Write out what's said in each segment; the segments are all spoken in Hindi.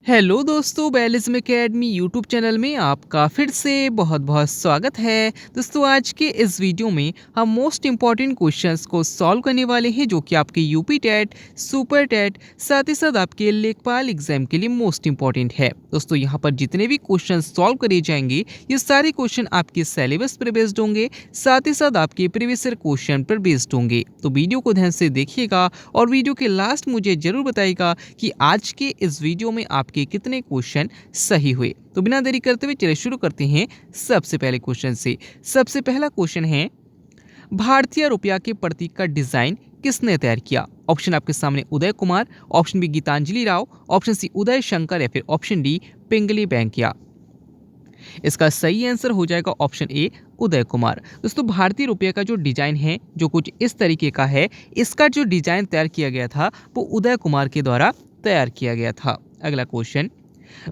हेलो दोस्तों, बैलिज्म एकेडमी यूट्यूब चैनल में आपका फिर से बहुत बहुत स्वागत है। दोस्तों, आज के इस वीडियो में हम मोस्ट इम्पॉर्टेंट क्वेश्चंस को सॉल्व करने वाले हैं जो कि आपके यूपी टेट, सुपर टेट, साथ ही साथ आपके लेखपाल एग्जाम के लिए मोस्ट इम्पॉर्टेंट है। दोस्तों, यहाँ पर जितने भी क्वेश्चन सॉल्व करे जाएंगे ये सारे क्वेश्चन आपके सिलेबस पर बेस्ड होंगे, साथ ही साथ आपके प्रीवियस ईयर क्वेश्चन पर बेस्ड होंगे। तो वीडियो को ध्यान से देखिएगा और वीडियो के लास्ट मुझे जरूर बताइएगा कि आज के इस वीडियो में आपके कितने क्वेश्चन सही हुए। तो बिना देरी करते हुए चलिए शुरू करते हैं सबसे पहले क्वेश्चन से। सबसे पहला क्वेश्चन है, भारतीय रुपया के प्रतीक का डिजाइन किसने तैयार किया? ऑप्शन आपके सामने Uday Kumar, option B Geetanjali Rao, option C Uday Shankar या फिर ऑप्शन डी पिंगली बैंकिया। इसका सही आंसर हो जाएगा ऑप्शन ए उदय कुमार। दोस्तों, भारतीय रुपये का जो डिजाइन है जो कुछ इस तरीके का है, इसका जो डिजाइन तैयार किया गया था वो उदय कुमार के द्वारा तैयार किया गया था। अगला क्वेश्चन,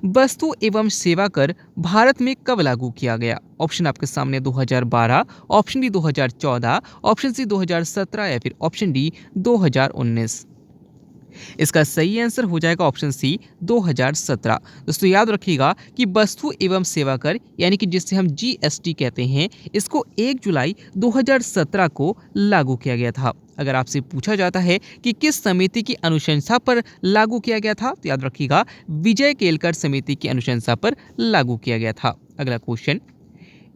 वस्तु एवं सेवा कर भारत में कब लागू किया गया? ऑप्शन आपके सामने 2012, ऑप्शन बी 2014, ऑप्शन सी 2017 या फिर ऑप्शन डी 2019। इसका सही आंसर हो जाएगा ऑप्शन सी 2017। दोस्तों, याद रखिएगा कि वस्तु एवं सेवा कर यानी कि जिसे हम जीएसटी कहते हैं, इसको 1 जुलाई 2017 को लागू किया गया था। अगर आपसे पूछा जाता है कि किस समिति की अनुशंसा पर लागू किया गया था, तो याद रखिएगा विजय केलकर समिति की अनुशंसा पर लागू किया गया था। अगला क्वेश्चन,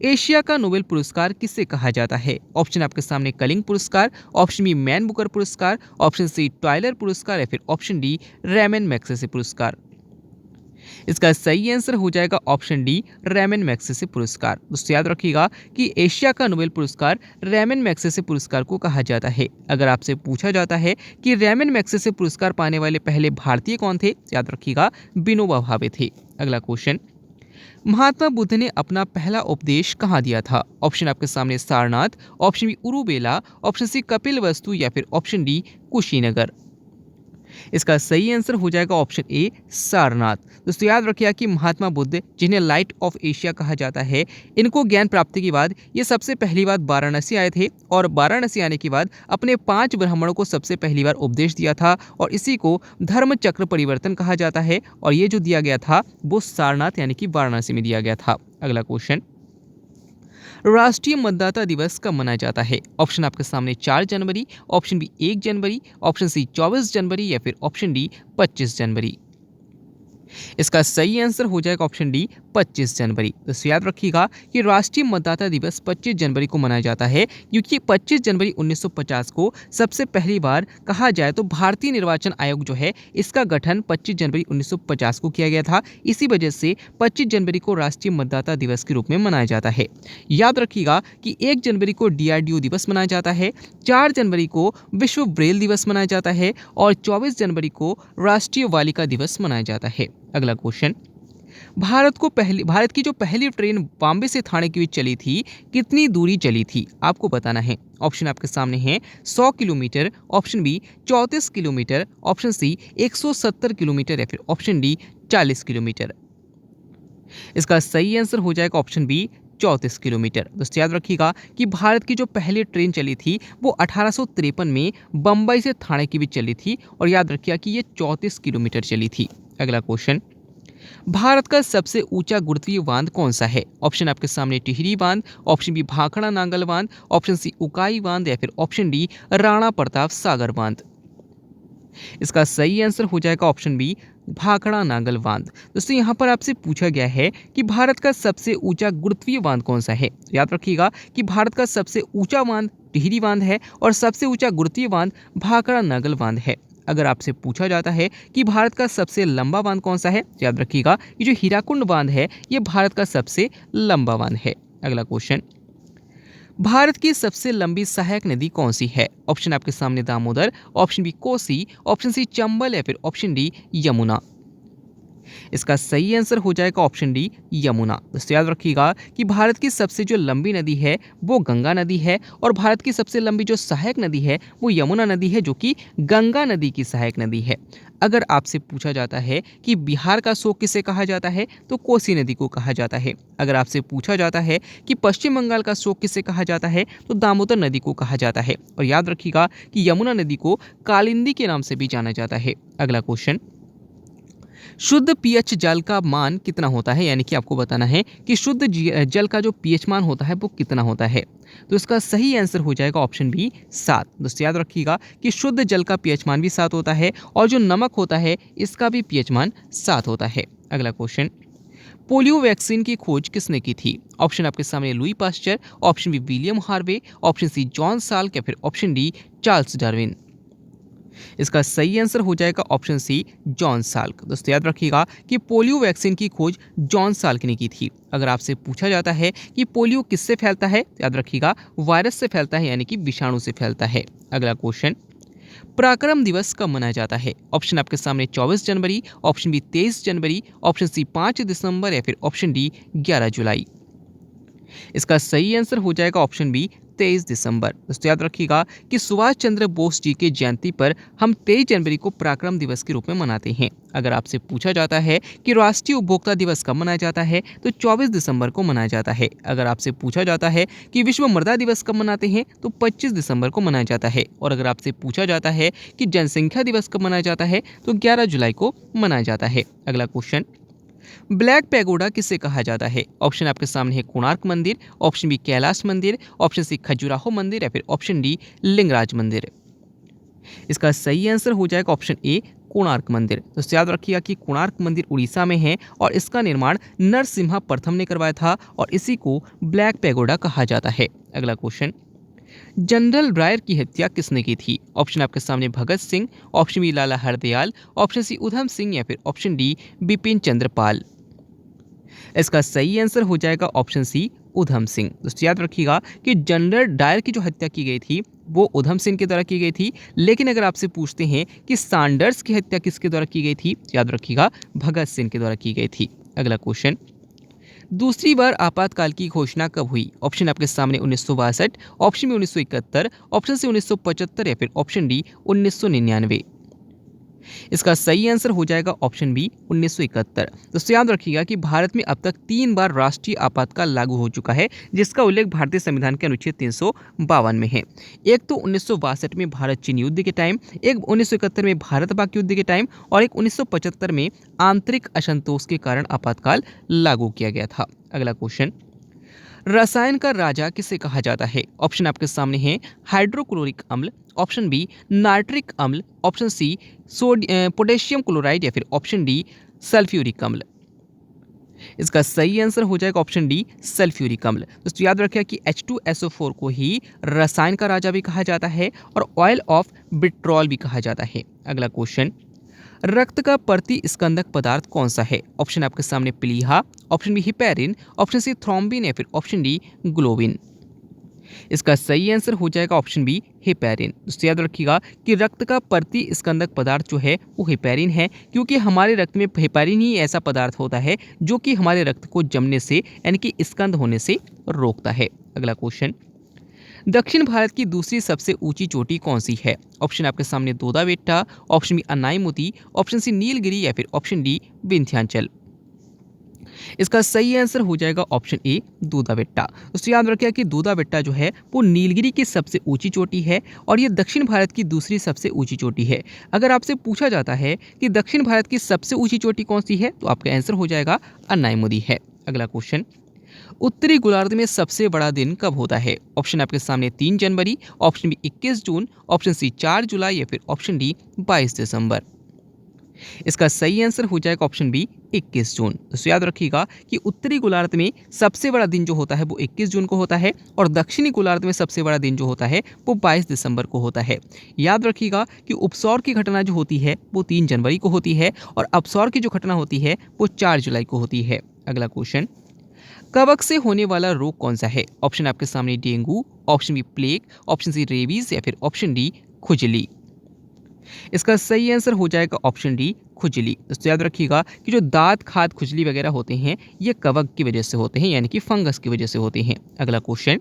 एशिया का नोबेल पुरस्कार किसे कहा जाता है? ऑप्शन आपके सामने कलिंग पुरस्कार, ऑप्शन बी मैन बुकर पुरस्कार, ऑप्शन सी टॉयलर पुरस्कार या फिर ऑप्शन डी रैमन मैग्सेसे पुरस्कार। इसका सही आंसर हो जाएगा ऑप्शन डी रैमन मैग्सेसे पुरस्कार। दोस्तों, याद रखिएगा कि एशिया का नोबेल पुरस्कार रैमन मैग्सेसे पुरस्कार को कहा जाता है। अगर आपसे पूछा जाता है कि रैमन मैग्सेसे पुरस्कार पाने वाले पहले भारतीय कौन थे, याद रखिएगा विनोबा भावे थे। अगला क्वेश्चन, महात्मा बुद्ध ने अपना पहला उपदेश कहाँ दिया था? ऑप्शन आपके सामने सारनाथ, ऑप्शन बी उरुबेला, ऑप्शन सी कपिल वस्तु या फिर ऑप्शन डी कुशीनगर। इसका सही आंसर हो जाएगा ऑप्शन ए सारनाथ। दोस्तों, याद रखिएगा कि महात्मा बुद्ध, जिन्हें लाइट ऑफ एशिया कहा जाता है, इनको ज्ञान प्राप्ति के बाद ये सबसे पहली बार वाराणसी आए थे और वाराणसी आने के बाद अपने 5 ब्राह्मणों को सबसे पहली बार उपदेश दिया था और इसी को धर्म चक्र परिवर्तन कहा जाता है और ये जो दिया गया था वो सारनाथ यानी कि वाराणसी में दिया गया था। अगला क्वेश्चन, राष्ट्रीय मतदाता दिवस कब मनाया जाता है? ऑप्शन आपके सामने 4 जनवरी, ऑप्शन बी 1 जनवरी, ऑप्शन सी 24 जनवरी या फिर ऑप्शन डी 25 जनवरी। इसका सही आंसर हो जाएगा ऑप्शन डी 25 जनवरी। तो याद रखिएगा कि राष्ट्रीय मतदाता दिवस 25 जनवरी को मनाया जाता है क्योंकि 25 जनवरी 1950 को सबसे पहली बार कहा जाए तो भारतीय निर्वाचन आयोग जो है इसका गठन 25 जनवरी 1950 को किया गया था। इसी वजह से 25 जनवरी को राष्ट्रीय मतदाता दिवस के रूप में मनाया जाता है। याद रखिएगा कि 1 जनवरी को डीआरडीओ दिवस मनाया जाता है, 4 जनवरी को विश्व ब्रेल दिवस मनाया जाता है और 24 जनवरी को राष्ट्रीय बालिका दिवस मनाया जाता है। अगला क्वेश्चन, भारत की जो पहली ट्रेन बॉम्बे से थाने के बीच चली थी, कितनी दूरी चली थी? आपको बताना है। ऑप्शन आपके सामने हैं 100 kilometre, option B 34 kilometre, option C 170 kilometre या फिर ऑप्शन डी 40 किलोमीटर। इसका सही आंसर हो जाएगा ऑप्शन बी 34 किलोमीटर। दोस्तों, याद रखिएगा कि भारत की जो पहली ट्रेन चली थी वो 1853 में बम्बई से थाने के बीच चली थी और याद रखिएगा कि ये 34 किलोमीटर चली थी। अगला क्वेश्चन, भारत का सबसे ऊंचा गुरुत्वीय बांध कौन सा है? ऑप्शन आपके सामने टिहरी बांध, ऑप्शन बी भाखड़ा नांगल बांध, ऑप्शन सी उकाई बांध या फिर ऑप्शन डी राणा प्रताप सागर बांध। इसका सही आंसर हो जाएगा ऑप्शन बी भाखड़ा नांगल बांध। दोस्तों, यहाँ पर आपसे पूछा गया है कि भारत का सबसे ऊंचा गुरुत्वीय बांध कौन सा है। याद रखिएगा कि भारत का सबसे ऊंचा बांध टिहरी बांध है और सबसे ऊंचा गुरुत्वीय बांध भाखड़ा नांगल बांध है। अगर आपसे पूछा जाता है कि भारत का सबसे लंबा बांध कौन सा है, तो याद रखिएगा ये जो हीराकुंड बांध है ये भारत का सबसे लंबा बांध है। अगला क्वेश्चन, भारत की सबसे लंबी सहायक नदी कौन सी है? ऑप्शन आपके सामने Damodar, option B Kosi, option C Chambal या फिर ऑप्शन डी यमुना। इसका सही आंसर हो जाएगा ऑप्शन डी यमुना। दोस्तों, याद रखिएगा कि भारत की सबसे जो लंबी नदी है वो गंगा नदी है और भारत की सबसे लंबी जो सहायक नदी है वो यमुना नदी है जो कि गंगा नदी की सहायक नदी है। अगर आपसे पूछा जाता है कि बिहार का शोक किसे कहा जाता है तो कोसी नदी को कहा जाता है। अगर आपसे पूछा जाता है कि पश्चिम बंगाल का शोक किसे कहा जाता है तो दामोदर नदी को कहा जाता है और याद रखिएगा कि यमुना नदी को कालिंदी के नाम से भी जाना जाता है। अगला क्वेश्चन, शुद्ध पीएच जल का मान कितना होता है, यानी कि आपको बताना है कि शुद्ध जल का जो पीएच मान होता है वो कितना होता है। तो इसका सही आंसर हो जाएगा ऑप्शन बी 7। दोस्तों याद रखिएगा कि शुद्ध जल का पीएच मान भी 7 होता है और जो नमक होता है इसका भी पीएच मान 7 होता है। अगला क्वेश्चन, पोलियो वैक्सीन की खोज किसने की थी? ऑप्शन आपके सामने Louis Pasteur, option B William Harvey, option C John Salk या फिर ऑप्शन डी चार्ल्स डार्विन। इसका सही आंसर हो जाएगा ऑप्शन सी जॉन साल्क। दोस्तों याद रखिएगा कि पोलियो वैक्सीन की खोज जॉन साल्क ने की थी। अगर आपसे पूछा जाता है कि पोलियो किससे फैलता है, तो याद रखिएगा वायरस से फैलता है, यानी कि विषाणु से फैलता है। अगला क्वेश्चन, पराक्रम दिवस कब मनाया जाता है? ऑप्शन आपके सामने 24 जनवरी, ऑप्शन बी 23 जनवरी, ऑप्शन सी 5 दिसंबर या फिर ऑप्शन डी 11 जुलाई। इसका सही आंसर हो जाएगा ऑप्शन बी 23 दिसंबर। दोस्तों याद रखिएगा कि सुभाष चंद्र बोस जी के जयंती पर हम 23 जनवरी को पराक्रम दिवस के रूप में मनाते हैं। अगर आपसे पूछा जाता है कि राष्ट्रीय उपभोक्ता दिवस कब मनाया जाता है, तो 24 दिसंबर को मनाया जाता है। अगर आपसे पूछा जाता है कि विश्व मृदा दिवस कब मनाते हैं, तो 25 दिसंबर को मनाया जाता है। और अगर आपसे पूछा जाता है कि जनसंख्या दिवस कब मनाया जाता है, तो 11 जुलाई को मनाया जाता है। अगला क्वेश्चन, ब्लैक पैगोडा किसे कहा जाता है? ऑप्शन आपके सामने है कोणार्क मंदिर, ऑप्शन बी कैलाश मंदिर, ऑप्शन सी खजुराहो मंदिर या फिर ऑप्शन डी लिंगराज मंदिर। इसका सही आंसर हो जाएगा ऑप्शन ए कोणार्क मंदिर। तो याद रखिएगा कि कोणार्क मंदिर उड़ीसा में है और इसका निर्माण नरसिम्हा प्रथम ने करवाया था और इसी को ब्लैक पैगोडा कहा जाता है। अगला क्वेश्चन, जनरल डायर की हत्या किसने की थी? ऑप्शन आपके सामने भगत सिंह, ऑप्शन बी लाला हरदयाल, ऑप्शन सी उधम सिंह या फिर ऑप्शन डी बिपिन चंद्र पाल। इसका सही आंसर हो जाएगा ऑप्शन सी उधम सिंह। दोस्तों याद रखिएगा कि जनरल डायर की जो हत्या की गई थी वो उधम सिंह के द्वारा की गई थी, लेकिन अगर आपसे पूछते हैं कि सैंडर्स की हत्या किसके द्वारा की गई थी, याद रखिएगा भगत सिंह के द्वारा की गई थी। अगला क्वेश्चन, दूसरी बार आपातकाल की घोषणा कब हुई? ऑप्शन आपके सामने 1962, ऑप्शन बी 1971, ऑप्शन सी 1975 या फिर ऑप्शन डी 1999। इसका सही आंसर हो जाएगा ऑप्शन बी 1971। दोस्तों याद रखिएगा कि भारत में अब तक 3 बार राष्ट्रीय आपातकाल लागू हो चुका है, जिसका उल्लेख भारतीय संविधान के अनुच्छेद 352 में है। एक तो 1962 में भारत चीन युद्ध के टाइम, एक 1971 में भारत पाक युद्ध के टाइम और एक 1975 में आंतरिक असंतोष के कारण आपातकाल लागू किया गया था। अगला क्वेश्चन, रसायन का राजा किसे कहा जाता है? ऑप्शन आपके सामने है हाइड्रोक्लोरिक अम्ल, ऑप्शन बी नाइट्रिक अम्ल, ऑप्शन सी पोटेशियम क्लोराइड या फिर ऑप्शन डी सल्फ्यूरिक अम्ल। इसका सही आंसर हो जाएगा ऑप्शन डी सल्फ्यूरिक अम्ल। दोस्तों याद रखिए कि H2SO4 को ही रसायन का राजा भी कहा जाता है और ऑयल ऑफ विट्रॉल भी कहा जाता है। अगला क्वेश्चन, रक्त का प्रतिस्कंदक पदार्थ कौन सा है? ऑप्शन आपके सामने प्लीहा, option B heparin, option C thrombin या फिर ऑप्शन डी ग्लोबिन। इसका सही आंसर हो जाएगा ऑप्शन बी हिपैरिन। दोस्तों याद रखिएगा कि रक्त का प्रतिस्कंदक पदार्थ जो है वो हिपैरिन है, क्योंकि हमारे रक्त में हिपैरिन ही ऐसा पदार्थ होता है जो कि हमारे रक्त को जमने से यानी कि स्कंद होने से रोकता है। अगला क्वेश्चन, दक्षिण भारत की दूसरी सबसे ऊंची चोटी कौन सी है? ऑप्शन आपके सामने Doddabetta, option B Anamudi, option C Nilgiri या फिर ऑप्शन डी विंध्याचल। इसका सही आंसर हो जाएगा ऑप्शन ए दोदा बेट्टा। दोस्तों याद रखिए कि दोदा बेट्टा जो है वो नीलगिरी की सबसे ऊंची चोटी है और ये दक्षिण भारत की दूसरी सबसे ऊंची चोटी है। अगर आपसे पूछा जाता है कि दक्षिण भारत की सबसे ऊंची चोटी कौन सी है, तो आपका आंसर हो जाएगा अनाईमुदी है। अगला क्वेश्चन, उत्तरी गोलार्ध में सबसे बड़ा दिन कब होता है? ऑप्शन आपके सामने 3 जनवरी, ऑप्शन बी 21 जून, ऑप्शन सी 4 जुलाई या फिर ऑप्शन डी 22 दिसंबर। इसका सही आंसर हो जाएगा ऑप्शन बी 21 जून। तो याद रखिएगा कि उत्तरी गोलार्ध में सबसे बड़ा दिन जो होता है वो 21 जून को होता है और दक्षिणी गोलार्ध में सबसे बड़ा दिन जो होता है वो 22 दिसंबर को होता है। याद रखिएगा कि उपसौर की घटना जो होती है वो 3 जनवरी को होती है और अपसौर की जो घटना होती है वो 4 जुलाई को होती है। अगला क्वेश्चन, कवक से होने वाला रोग कौन सा है? ऑप्शन आपके सामने dengue, option B plague, option C rabies या फिर ऑप्शन डी खुजली। इसका सही आंसर हो जाएगा ऑप्शन डी खुजली। दोस्तों याद रखिएगा कि जो दांत खाद खुजली वगैरह होते हैं ये कवक की वजह से होते हैं, यानी कि फंगस की वजह से होते हैं। अगला क्वेश्चन,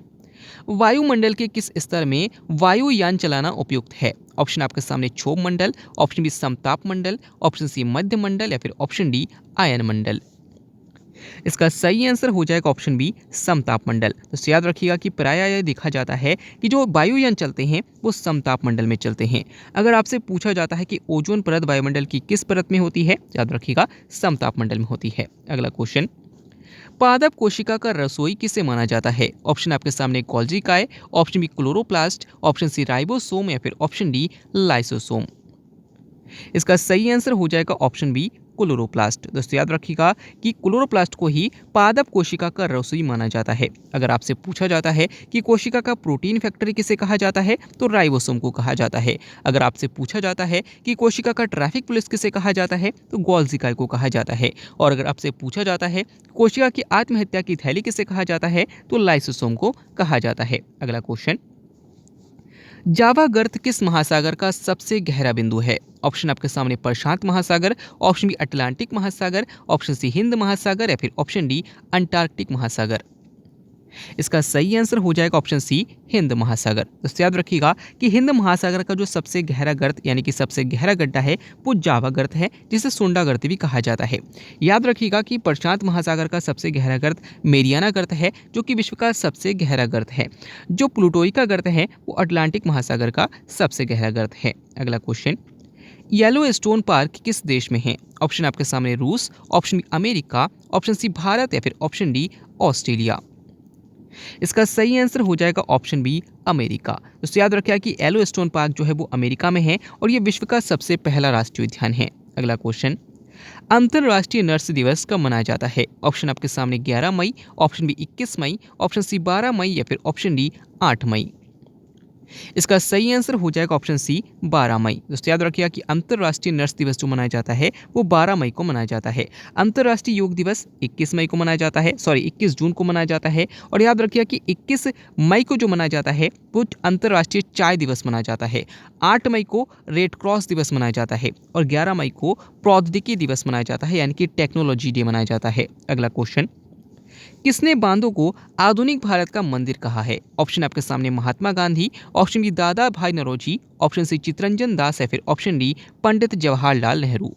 वायुमंडल के किस स्तर में वायुयान चलाना उपयुक्त है? ऑप्शन आपके सामने क्षोभ मंडल, ऑप्शन बी समताप मंडल, ऑप्शन सी मध्य मंडल या फिर ऑप्शन डी आयन मंडल। इसका सही आंसर हो जाएगा ऑप्शन बी समताप मंडल। तो याद रखिएगा कि प्रायः यह देखा जाता है कि जो वायुयान चलते हैं वो समताप मंडल में चलते हैं। अगर आपसे पूछा जाता है कि ओजोन परत वायुमंडल की किस परत में होती है, याद रखिएगा समताप मंडल में होती है। अगला क्वेश्चन, पादप कोशिका का रसोई किसे माना जाता है? ऑप्शन आपके सामने गोल्जी काय, option B chloroplast, option C ribosome या फिर ऑप्शन डी लाइसोसोम। इसका सही आंसर हो जाएगा ऑप्शन बी क्लोरोप्लास्ट। दोस्तों याद रखिएगा कि क्लोरोप्लास्ट को ही पादप कोशिका का रसोई माना जाता है। अगर आपसे पूछा जाता है कि कोशिका का प्रोटीन फैक्ट्री किसे कहा जाता है, तो राइबोसोम को कहा जाता है। अगर आपसे पूछा जाता है कि कोशिका का ट्रैफिक पुलिस किसे कहा जाता है, तो गोल्जी काय को कहा जाता है। और अगर आपसे पूछा जाता है कोशिका की आत्महत्या की थैली किसे कहा जाता है, तो लाइसोसोम को कहा जाता है। अगला क्वेश्चन, जावा गर्त किस महासागर का सबसे गहरा बिंदु है? ऑप्शन आपके सामने प्रशांत महासागर, ऑप्शन बी अटलांटिक महासागर, ऑप्शन सी हिंद महासागर या फिर ऑप्शन डी अंटार्कटिक महासागर। इसका सही आंसर हो जाएगा ऑप्शन सी हिंद महासागर। दोस्तों याद रखिएगा कि हिंद महासागर का जो सबसे गहरा गर्त यानी कि सबसे गहरा गड्ढा है वो जावा गर्त है, जिसे सुंडा गर्त भी कहा जाता है। याद रखिएगा कि प्रशांत महासागर का सबसे गहरा गर्त मेरियाना गर्त है, जो कि विश्व का सबसे गहरा गर्त है। जो प्लूटोई का गर्त है वो अटलांटिक महासागर का सबसे गहरा गर्त है। अगला क्वेश्चन, येलो स्टोन पार्क किस देश में है? ऑप्शन आपके सामने रूस, option B America, option C Bharat या फिर ऑप्शन डी ऑस्ट्रेलिया। इसका सही आंसर हो जाएगा ऑप्शन बी अमेरिका। दोस्तों याद रखिएगा कि येलो स्टोन पार्क जो है वो अमेरिका में है और ये विश्व का सबसे पहला राष्ट्रीय उद्यान है। अगला क्वेश्चन, अंतरराष्ट्रीय नर्स दिवस कब मनाया जाता है? ऑप्शन आपके सामने 11 मई, ऑप्शन बी 21 मई, ऑप्शन सी 12 मई या फिर ऑप्शन डी 8 मई। इसका सही आंसर हो जाएगा ऑप्शन सी 12 मई। दोस्तों याद रखिएगा कि अंतरराष्ट्रीय नर्स दिवस जो मनाया जाता है वो 12 मई को मनाया जाता है। अंतरराष्ट्रीय योग दिवस 21 मई को मनाया जाता है, 21 जून को मनाया जाता है। और याद रखिएगा कि 21 मई को जो मनाया जाता है वो अंतरराष्ट्रीय चाय दिवस मनाया जाता है। 8 मई को रेड क्रॉस दिवस मनाया जाता है और 11 मई को प्रौद्योगिकी दिवस मनाया जाता है, यानी कि टेक्नोलॉजी डे मनाया जाता है। अगला क्वेश्चन, किसने बांधों को आधुनिक भारत का मंदिर कहा है? ऑप्शन आपके सामने महात्मा गांधी, ऑप्शन बी दादा भाई नौरोजी, ऑप्शन सी चित्तरंजन दास या फिर ऑप्शन डी पंडित जवाहरलाल नेहरू।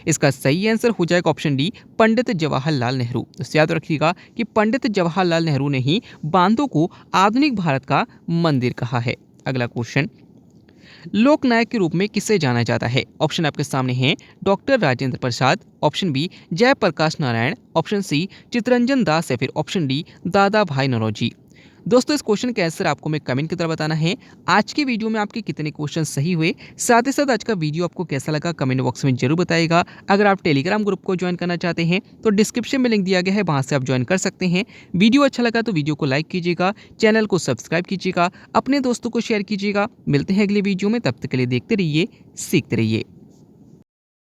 इसका सही आंसर हो जाएगा ऑप्शन डी पंडित जवाहरलाल नेहरू। तो याद रखिएगा कि पंडित जवाहरलाल नेहरू ने ही बांधों को आधुनिक भारत का मंदिर कहा है। अगला क्वेश्चन, लोकनायक के रूप में किसे जाना जाता है? ऑप्शन आपके सामने हैं doctor Rajendra Prasad, option B Jayaprakash Narayan, option C Chittaranjan Das या फिर ऑप्शन डी दादा भाई नौरोजी। दोस्तों इस क्वेश्चन का आंसर आपको मैं कमेंट की तरह बताना है। आज के वीडियो में आपके कितने क्वेश्चन सही हुए, साथ ही साथ आज का वीडियो आपको कैसा लगा कमेंट बॉक्स में जरूर बताइएगा। अगर आप टेलीग्राम ग्रुप को ज्वाइन करना चाहते हैं तो डिस्क्रिप्शन में लिंक दिया गया है, वहां से आप ज्वाइन कर सकते हैं। वीडियो अच्छा लगा तो वीडियो को लाइक कीजिएगा, चैनल को सब्सक्राइब कीजिएगा, अपने दोस्तों को शेयर कीजिएगा। मिलते हैं अगले वीडियो में, तब तक के लिए देखते रहिए, सीखते रहिए।